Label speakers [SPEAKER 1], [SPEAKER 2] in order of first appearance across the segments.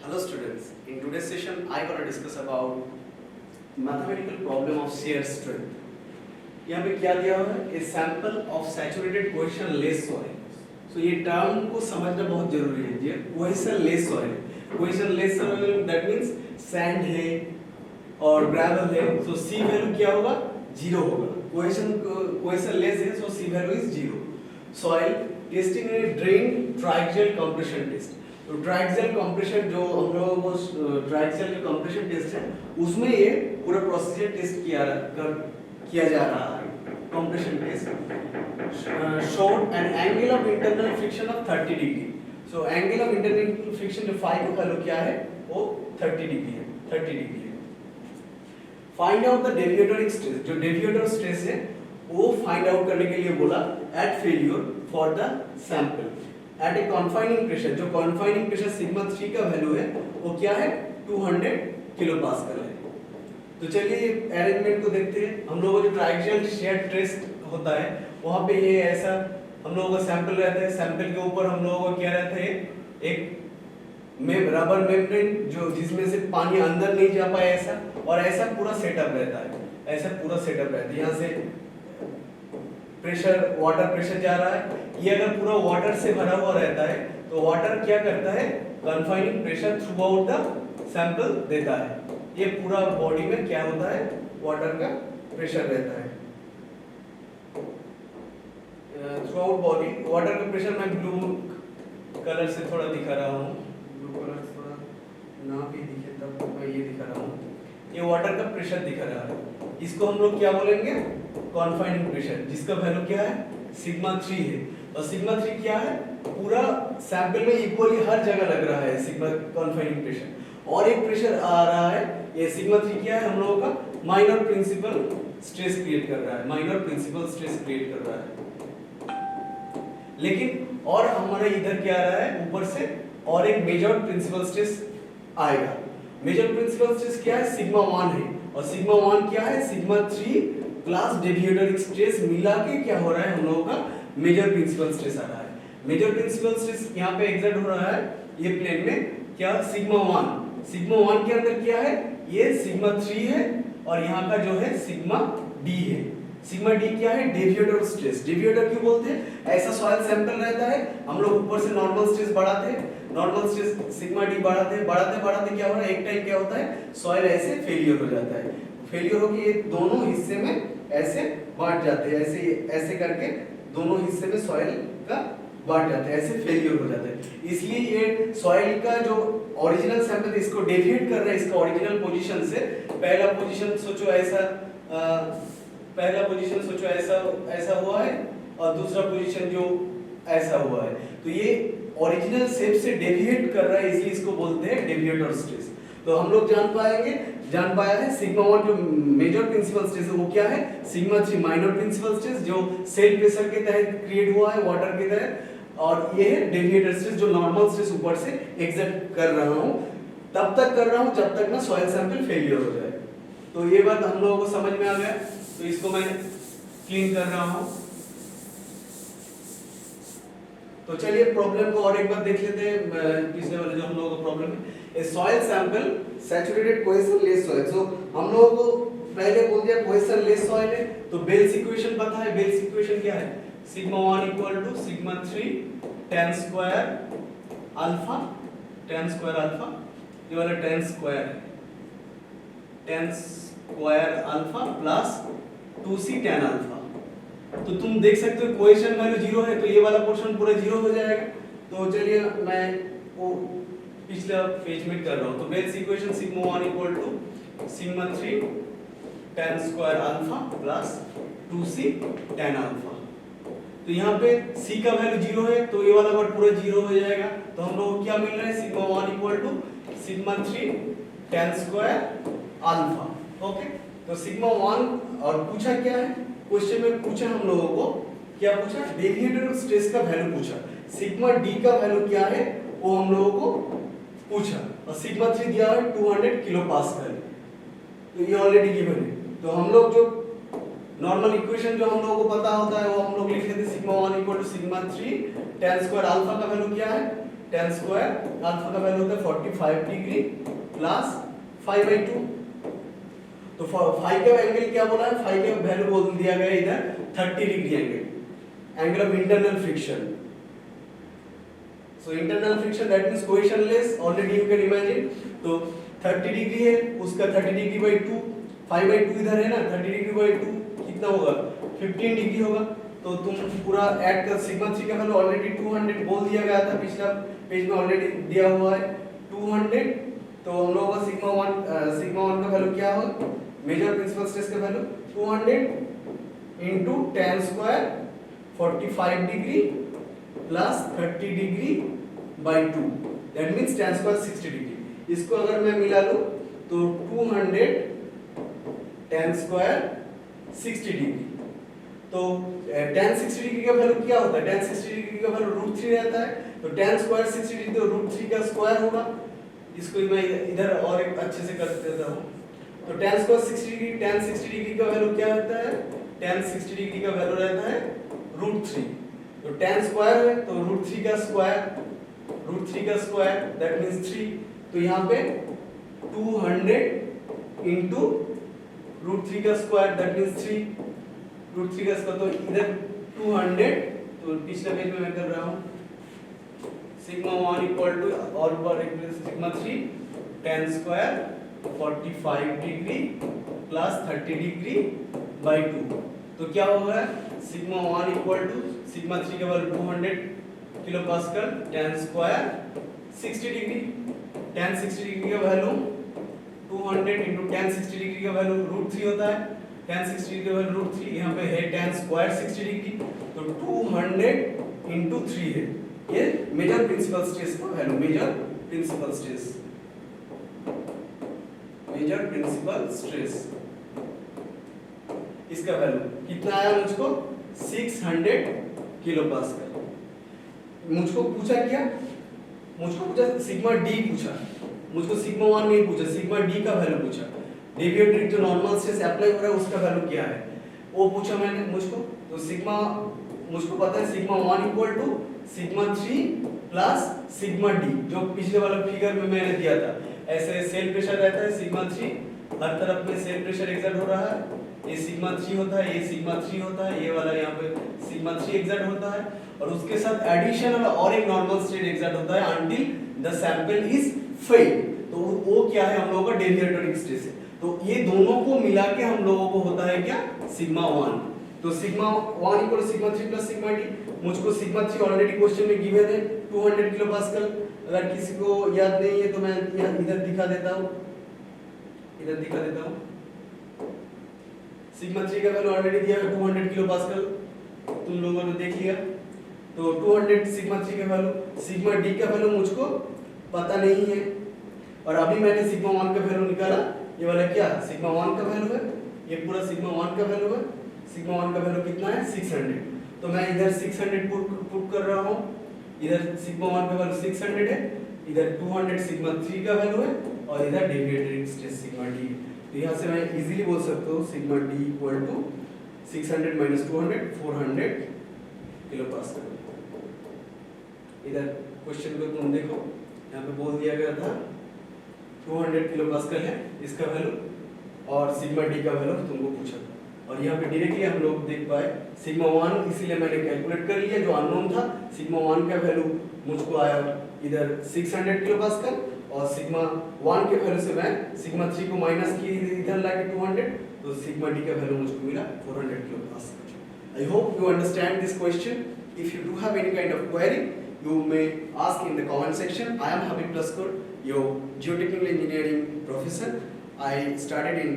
[SPEAKER 1] Hello students, in today's session I gonna discuss about mathematical problem of shear strength. यहाँ पे क्या दिया हुआ है? A sample of saturated cohesion-less soil. So ये टर्म को समझना बहुत जरूरी है। ये cohesion-less soil, cohesion-less soil that means sand है और gravel है, so C value क्या होगा? 0 होगा। cohesion-less है, so C value is 0. Soil testing है drain triaxial compression test. तो ट्राइक्सियल कंप्रेशन जो हम लोगों को ट्राइक्सियल जो कंप्रेशन टेस्ट है उसमें ये पूरा प्रोसीजर टेस्ट किया जा रहा है। Compression test showed an angle of internal friction of 30 degree. So angle of internal friction जो फाई का वैल्यू क्या है वो 30 डिग्री है, 30 डिग्री है। Find out the deviator stress, जो डेविएटर स्ट्रेस है वो फाइंड आउट करने के लिए बोला at failure for the sample at a confining pressure. जो कॉन्फाइनिंग प्रेशर सिग्मा 3 का वैल्यू है वो क्या है 200 किलो पास्कल है। तो चलिए अरेंजमेंट को देखते हैं। हम लोगों को जो ट्राइएक्सियल शियर टेस्ट होता है वहां पे ये ऐसा हम लोगों का सैंपल रहता है। सैंपल के ऊपर हम लोगों को क्या रहता है एक रबर मेम्ब्रेन जो जिसमें से पानी अंदर नहीं जा पाए ऐसा, और ऐसा पूरा सेटअप रहता है, ऐसा पूरा सेटअप रहता है। यहाँ से प्रेशर वाटर प्रेशर जा रहा है। ये अगर पूरा वाटर से भरा हुआ रहता है तो वाटर क्या करता है confining pressure through out the sample देता है। ये पूरा बॉडी में क्या होता है वाटर का प्रेशर रहता है थ्रू आउट बॉडी। वाटर का प्रेशर मैं ब्लू कलर से थोड़ा दिखा रहा हूँ, ब्लू कलर थोड़ा ना भी दिखे तब मैं ये दिखा रहा हूँ। ये वाटर का प्रेशर दिखा रहा है, इसको हम लोग क्या बोलेंगे कॉन्फाइनिंग प्रेशर, जिसका वैल्यू क्या है सिग्मा 3 है। और सिग्मा 3 क्या है पूरा सैंपल में इक्वली हर जगह लग रहा है सिग्मा कॉन्फाइनिंग प्रेशर। और एक प्रेशर आ रहा है ये सिग्मा 3 क्या है हम लोगों का माइनर प्रिंसिपल स्ट्रेस क्रिएट कर रहा है, माइनर प्रिंसिपल स्ट्रेस क्रिएट कर रहा है। लेकिन और हमारा इधर क्या आ रहा है ऊपर से और एक मेजर प्रिंसिपल स्ट्रेस आएगा। मेजर प्रिंसिपल स्ट्रेस क्या है सिग्मा 1 है, और सिग्मा 1 क्या है सिग्मा 3 प्लस डेविएटर स्ट्रेस मिला के क्या हो रहा है हम लोगों का मेजर प्रिंसिपल स्ट्रेस आ रहा है। मेजर प्रिंसिपल स्ट्रेस यहाँ पे एग्जर्ट हो रहा है ये प्लेन में क्या सिग्मा 1। सिग्मा 1 के अंदर क्या है ये सिग्मा 3 है और यहाँ का जो है सिग्मा डी है। सिग्मा डी क्या है डेविएटर स्ट्रेस। डेविएटर क्यों बोलते हैं ऐसा सॉइल सैंपल रहता है हम लोग ऊपर से नॉर्मल स्ट्रेस बढ़ाते हैं, नॉर्मल स्ट्रेस सिग्मा डी बढ़ाते हैं, बढ़ाते बढ़ाते क्या हो रहा है एक टाइम क्या होता है सॉइल ऐसे फेलियर हो जाता है। फेलियर हो के ये दोनों हिस्से में ऐसे बांट जाते हैं, ऐसे ऐसे करके दोनों हिस्से में सॉइल का बांट जाते हैं, ऐसे फेलियर हो जाता है। इसलिए ये सॉइल का जो ओरिजिनल सैंपल है इसको डेविएट कर रहा है इसका ओरिजिनल पोजीशन से। पहला पोजीशन सोचो ऐसा पहला पोजीशन सोचो ऐसा हुआ है और दूसरा पोजीशन जो ऐसा हुआ है, तो ये ओरिजिनल शेप से डेविएट कर रहा है इसलिए इसको बोलते हैं डेविएटर स्ट्रेस। तो हम लोग जान पाया है सिग्मा 1 जो मेजर प्रिंसिपल स्ट्रेस है वो क्या है सिग्मा 3 माइनर प्रिंसिपल स्ट्रेस जो सेल प्रेशर के तहत क्रिएट हुआ है वाटर के तहत, और ये है डेविएटर स्ट्रेस जो नॉर्मल स्ट्रेस ऊपर से एग्जर्ट कर रहा हूं तब तक कर रहा हूं जब तक ना सॉइल सैंपल फेलियर हो जाए। तो ये बात हम लोगों को समझ में आ गया, तो इसको मैं क्लीन कर रहा हूं। तो चलिए प्रॉब्लम को और एक बार देख लेते हैं पिछले वाले जो हम लोगों का प्रॉब्लम है a soil sample saturated cohesion less soil. So हम लोगों को पहले बोल दिया कोहेशन लेस सॉइल है तो बेल्स इक्वेशन पता है। बेल्स इक्वेशन क्या है sigma 1 equal to sigma 3 tan square alpha, tan square alpha ये वाला tan स्क्वायर है, tan square alpha plus 2c tan alpha. तो तुम देख सकते हो कोएफिशिएंट वैल्यू 0 है तो ये वाला पोर्शन पूरा 0 हो जाएगा। तो चलिए मैं वो पिछला पेज में कर रहा हूं। तो Bell's equation sigma 1 equal to sigma 3 tan square alpha plus 2c tan alpha. तो यहाँ पे c का वैल्यू 0 है तो ये वाला पार्ट पूरा 0 हो जाएगा। तो हम लोग को क्या मिल रहा है sigma 1 equal to sigma 3 tan square alpha. Okay, तो सिग्मा 1 और पूछा क्या है क्वेश्चन में पूछा हम लोगों को क्या पूछा डेविएटर स्ट्रेस का वैल्यू पूछा, सिग्मा डी का वैल्यू क्या है वो हम लोगों को पूछा, और सिग्मा 3 दिया है 200 किलो पास्कल। तो ये ऑलरेडी गिवन है। तो हम लोग जो नॉर्मल इक्वेशन जो हम लोगों को पता होता है वो हम लोग लिख लेते sigma 1 equal to sigma 3 tan square alpha का वैल्यू क्या है tan स्क्वायर अल्फा का वैल्यू होता है 45 डिग्री प्लस 5/2। तो फाई का एंगल क्या बोला है, फाई का वैल्यू बोल दिया गया इधर 30 degree angle of internal friction. So internal friction that means cohesionless, already you can imagine. तो 30 डिग्री है, उसका 30 डिग्री बाई 2, 5/2 इधर है ना, 30 डिग्री बाई 2 कितना होगा 15 डिग्री होगा। तो तुम पूरा ऐड कर, सिग्मा 3 का वैल्यू ऑलरेडी 200 बोल दिया गया था, पिछला पेज में ऑलरेडी दिया हुआ है 200। तो हम लोगों का सिग्मा 1 का वैल्यू क्या होगा, मेजर प्रिंसिपल स्ट्रेस का value 200 into tan square 45 degree plus 30 degree by 2, that means tan square 60 degree. इसको अगर मैं मिला लूं तो 200 tan स्क्वायर 60 डिग्री। तो tan 60 डिग्री का वैल्यू क्या होता है, tan 60 डिग्री का वैल्यू √3 रहता है। तो tan स्क्वायर 60 डिग्री तो √3 का स्क्वायर होगा। इसको मैं इधर और एक अच्छे से कर देता हूं। तो tan square 60 degree, tan 60 degree का वैल्यू क्या होता है, tan 60 डिग्री का वैल्यू रहता है √3। तो tan स्क्वायर है तो √3 का स्क्वायर दैट मींस 3। तो यहां पे 200 इनटू √3 का स्क्वायर दैट मींस 3, √3 का स्क्वायर। तो इधर 200, तो पिछले पेज में मैं कर रहा हूं सिग्मा 1 इक्वल टू और ऊपर एक sigma 3 tan square 45 degree plus 30 degree by 2। तो क्या होगा, सिग्मा 1 इक्वल टू सिग्मा 3 का value 200 kilo pascal tan square 60 degree, tan 60 degree का वैल्यू 200 इनटू tan 60 डिग्री का वैल्यू √3 होता है, tan 60 डिग्री का वैल्यू √3, यहां पे है tan स्क्वायर 60 डिग्री। तो 200 इनटू 3 है, ये मेजर प्रिंसिपल स्ट्रेस का वैल्यू, मेजर प्रिंसिपल स्ट्रेस इसका वैल्यू कितना आया मुझको 600 किलो पास्कल। मुझको पूछा सिग्मा डी पूछा, मुझको सिग्मा 1 नहीं पूछा, सिग्मा डी का वैल्यू पूछा। डेविएटेड जो नॉर्मल स्ट्रेस अप्लाई हो रहा है उसका वैल्यू क्या है वो पूछा मैंने मुझको। तो सिग्मा मुझको पता है sigma 1 equal to sigma 3 plus sigma D, जो पिछले वाला फिगर में मैंने दिया था। ऐसे सेल प्रेशर रहता है सिग्मा 3, हर तरफ में सेल प्रेशर एक्सर्ट हो रहा है, ये सिग्मा 3 होता है, ये सिग्मा 3 होता है, ये वाला यहाँ पे सिग्मा 3 एक्सर्ट होता है, और उसके साथ एडिशनल और एक नॉर्मल स्ट्रेन एक्सर्ट होता है until the sample is failed. तो वो क्या है, हम लोगों का डेविएटरिक स्ट्रेस है। तो ये दोनों को मिला के हम लोगों को होता है क्या, सिग्मा 1। तो sigma 1 equal to sigma 3 plus sigma D. मुझको सिग्मा 3 ऑलरेडी क्वेश्चन में गिवन है 200 किलो पास्कल। अगर किसी को याद नहीं है तो मैं इधर दिखा देता हूं, सिग्मा 3 का वैल्यू ऑलरेडी दिया है 200 किलो पास्कल, तुम लोगों ने देख लिया। तो 200 सिग्मा 3 का वैल्यू, सिग्मा डी का वैल्यू मुझको पता नहीं है, और अभी मैंने सिग्मा 1 का वैल्यू निकाला। ये वाला क्या सिग्मा 1 का वैल्यू है, ये पूरा सिग्मा 1 का वैल्यू है। सिग्मा 1 का वैल्यू कितना है 600। तो मैं इधर 600 पुट कर रहा हूं, इधर सिग्मा 1 का वैल्यू 600 है, इधर 200 सिग्मा 3 का वैल्यू है, और इधर डेविएटरिक स्ट्रेस सिग्मा डी। तो यहां से मैं इजीली बोल सकता हूं sigma D equal to 600 minus 200 400 kilo pascal. इधर क्वेश्चन को तुम देखो, यहाँ पे बोल दिया गया था 200 किलो पास्कल है इसका वैल्यू, और सिग्मा डी का वैल्यू तुमको पूछा था, और यहाँ पे डायरेक्टली हम लोग देख पाए सिग्मा 1 इसीलिए मैंने कैलकुलेट कर लिया, जो अननोन था। सिग्मा 1 का वैल्यू मुझको आया इधर 600 किलो पास्कल, और सिग्मा 1 के वैल्यू से मैं सिग्मा 3 को माइनस की इधर लाके 200, तो सिग्मा डी का वैल्यू मुझको मिला 400 kilo pascal. I hope you understand this question. If you do have any kind of query you may ask in the comment section. I am Habib Laskur, your geotechnical engineering professor. I started in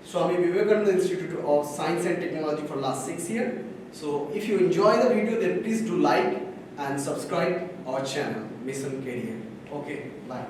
[SPEAKER 1] Swami Vivekananda Institute of Science and Technology for last 6 years. So if you enjoy the video, then please do like and subscribe our channel Mission Career. Okay, bye.